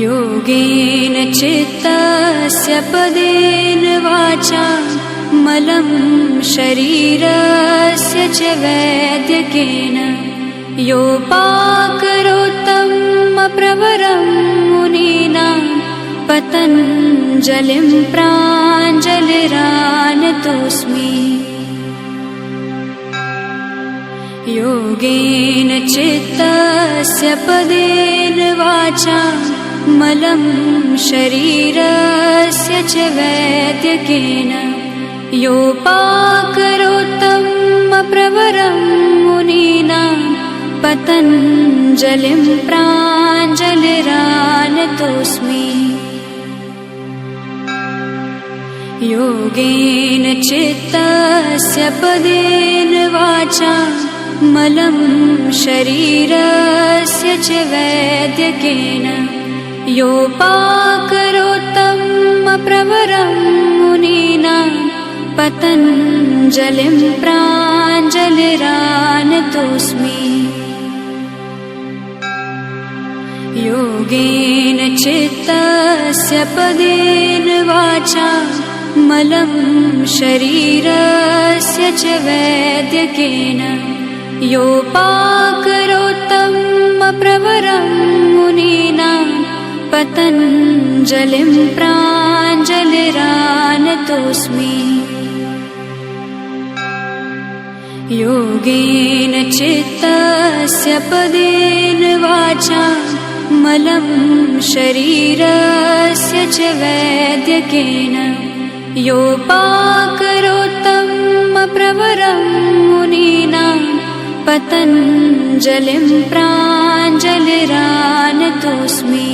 योगेन चित्तस्य पदेन वाचा मलं शरीरस्य च वैद्यकेन योपाकरोत्तं प्रवरं मुनीनां पतञ्जलिं प्राञ्जलिरानतोऽस्मि। योगेन चित्तस्य पदेन वाचा मलं शरीरस्य च वैद्यकेन योपाकरोत्तं प्रवरं मुनीनां पतञ्जलिं प्राञ्जलिरानतोऽस्मि। योगेन चित्तस्य पदेन वाचा मलं शरीरस्य च वैद्यकेन योपाकरोत्तं प्रवरं मुनीनां पतञ्जलिं प्राञ्जलिरानतोऽस्मि। योगेन चित्तस्य पदेन वाचा मलं शरीरस्य च वैद्यकेन योपाकरोत्तं प्रवरं मुनीनां पतञ्जलिं प्राञ्जलिरानतोऽस्मि। योगेन चित्तस्य पदेन वाचा मलं शरीरस्य च वैद्यकेन योपाकरोत्तं प्रवरं मुनीनां पतञ्जलिं प्राञ्जलिरानतोऽस्मि। योगेन चित्तस्य पदेन वाचा मलं शरीरस्य च वैद्यकेन योपाकरोत्तं प्रवरं मुनीनां पतञ्जलिं प्राञ्जलिरानतोऽस्मि। योगेन चित्तस्य पदेन वाचा मलं शरीरस्य च वैद्यकेन योपाकरोत्तं प्रवरं मुनीनां पतञ्जलिं प्राञ्जलिरानतोऽस्मि।